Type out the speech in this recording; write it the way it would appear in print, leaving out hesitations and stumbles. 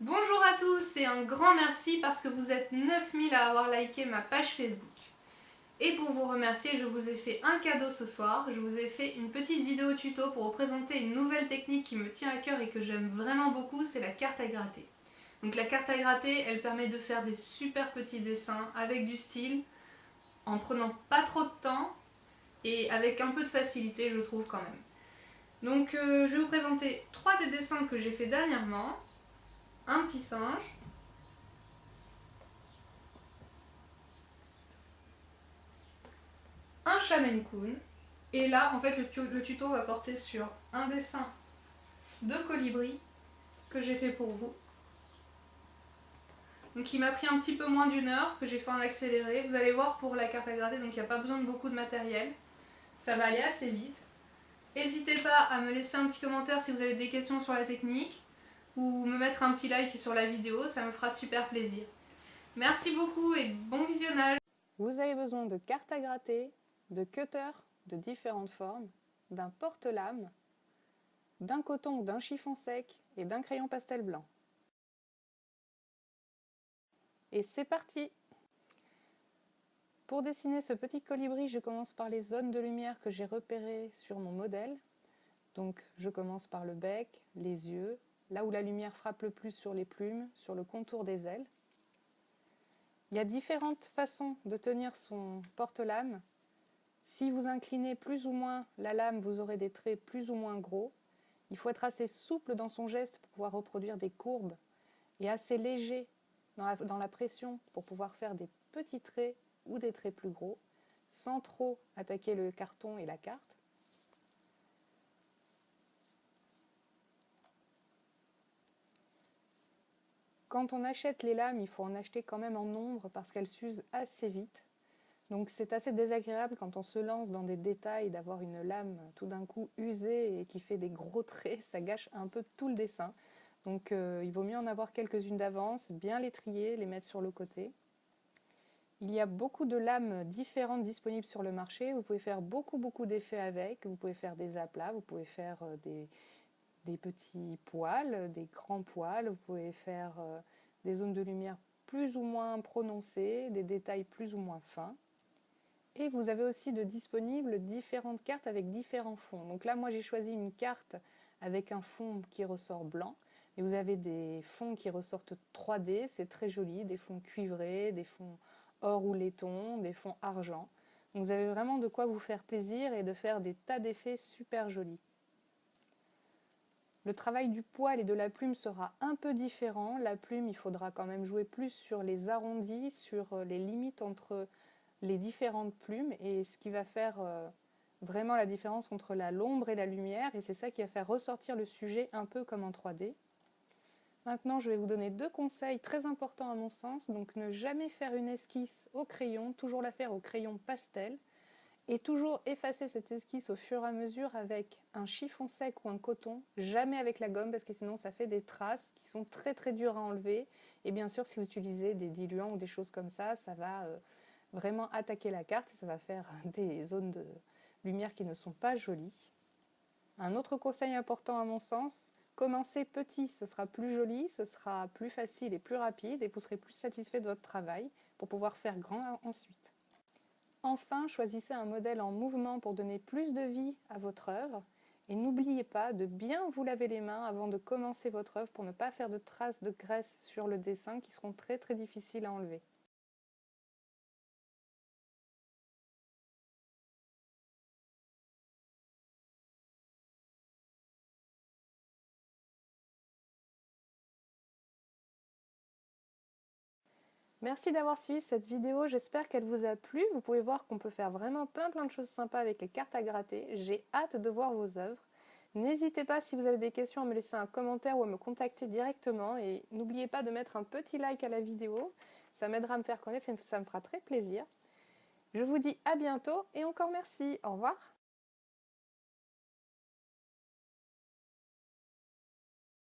Bonjour à tous et un grand merci parce que vous êtes 9000 à avoir liké ma page Facebook. Et pour vous remercier, je vous ai fait un cadeau ce soir. Je vous ai fait une petite vidéo tuto pour vous présenter une nouvelle technique qui me tient à cœur et que j'aime vraiment beaucoup, c'est la carte à gratter. Donc la carte à gratter, elle permet de faire des super petits dessins avec du style, en prenant pas trop de temps et avec un peu de facilité, je trouve quand même. Donc je vais vous présenter trois des dessins que j'ai fait dernièrement. Un petit singe, un chat Maine Coon, et là en fait le tuto va porter sur un dessin de colibri que j'ai fait pour vous. Donc il m'a pris un petit peu moins d'une heure, que j'ai fait en accéléré. Vous allez voir pour la carte à gratter, donc il n'y a pas besoin de beaucoup de matériel. Ça va aller assez vite. N'hésitez pas à me laisser un petit commentaire si vous avez des questions sur la technique ou me mettre un petit like sur la vidéo, ça me fera super plaisir. Merci beaucoup et bon visionnage. Vous avez besoin de cartes à gratter, de cutters de différentes formes, d'un porte-lame, d'un coton ou d'un chiffon sec et d'un crayon pastel blanc. Et c'est parti! Pour dessiner ce petit colibri, je commence par les zones de lumière que j'ai repérées sur mon modèle. Donc je commence par le bec, les yeux, là où la lumière frappe le plus sur les plumes, sur le contour des ailes. Il y a différentes façons de tenir son porte-lame. Si vous inclinez plus ou moins la lame, vous aurez des traits plus ou moins gros. Il faut être assez souple dans son geste pour pouvoir reproduire des courbes et assez léger dans la pression pour pouvoir faire des petits traits ou des traits plus gros, sans trop attaquer le carton et la carte. Quand on achète les lames, il faut en acheter quand même en nombre parce qu'elles s'usent assez vite. Donc c'est assez désagréable quand on se lance dans des détails d'avoir une lame tout d'un coup usée et qui fait des gros traits, ça gâche un peu tout le dessin. Donc il vaut mieux en avoir quelques-unes d'avance, bien les trier, les mettre sur le côté. Il y a beaucoup de lames différentes disponibles sur le marché. Vous pouvez faire beaucoup d'effets avec. Vous pouvez faire des aplats, vous pouvez faire des petits poils, des grands poils. Vous pouvez faire des zones de lumière plus ou moins prononcées, des détails plus ou moins fins. Et vous avez aussi de disponibles différentes cartes avec différents fonds. Donc là, moi, j'ai choisi une carte avec un fond qui ressort blanc. Et vous avez des fonds qui ressortent 3D, c'est très joli, des fonds cuivrés, des fonds or ou laiton, des fonds argent. Donc vous avez vraiment de quoi vous faire plaisir et de faire des tas d'effets super jolis. Le travail du poil et de la plume sera un peu différent. La plume, il faudra quand même jouer plus sur les arrondis, sur les limites entre les différentes plumes et ce qui va faire vraiment la différence entre l'ombre et la lumière, et c'est ça qui va faire ressortir le sujet un peu comme en 3D. Maintenant, je vais vous donner deux conseils très importants à mon sens. Donc ne jamais faire une esquisse au crayon, toujours la faire au crayon pastel, et toujours effacer cette esquisse au fur et à mesure avec un chiffon sec ou un coton, jamais avec la gomme parce que sinon ça fait des traces qui sont très dures à enlever. Et bien sûr, si vous utilisez des diluants ou des choses comme ça va vraiment attaquer la carte et ça va faire des zones de lumière qui ne sont pas jolies. Un autre conseil important à mon sens, commencez petit, ce sera plus joli, ce sera plus facile et plus rapide et vous serez plus satisfait de votre travail pour pouvoir faire grand ensuite. Enfin, choisissez un modèle en mouvement pour donner plus de vie à votre œuvre. Et n'oubliez pas de bien vous laver les mains avant de commencer votre œuvre pour ne pas faire de traces de graisse sur le dessin qui seront très difficiles à enlever. Merci d'avoir suivi cette vidéo, j'espère qu'elle vous a plu. Vous pouvez voir qu'on peut faire vraiment plein de choses sympas avec les cartes à gratter. J'ai hâte de voir vos œuvres. N'hésitez pas si vous avez des questions à me laisser un commentaire ou à me contacter directement. Et n'oubliez pas de mettre un petit like à la vidéo, ça m'aidera à me faire connaître et ça me fera très plaisir. Je vous dis à bientôt et encore merci, au revoir.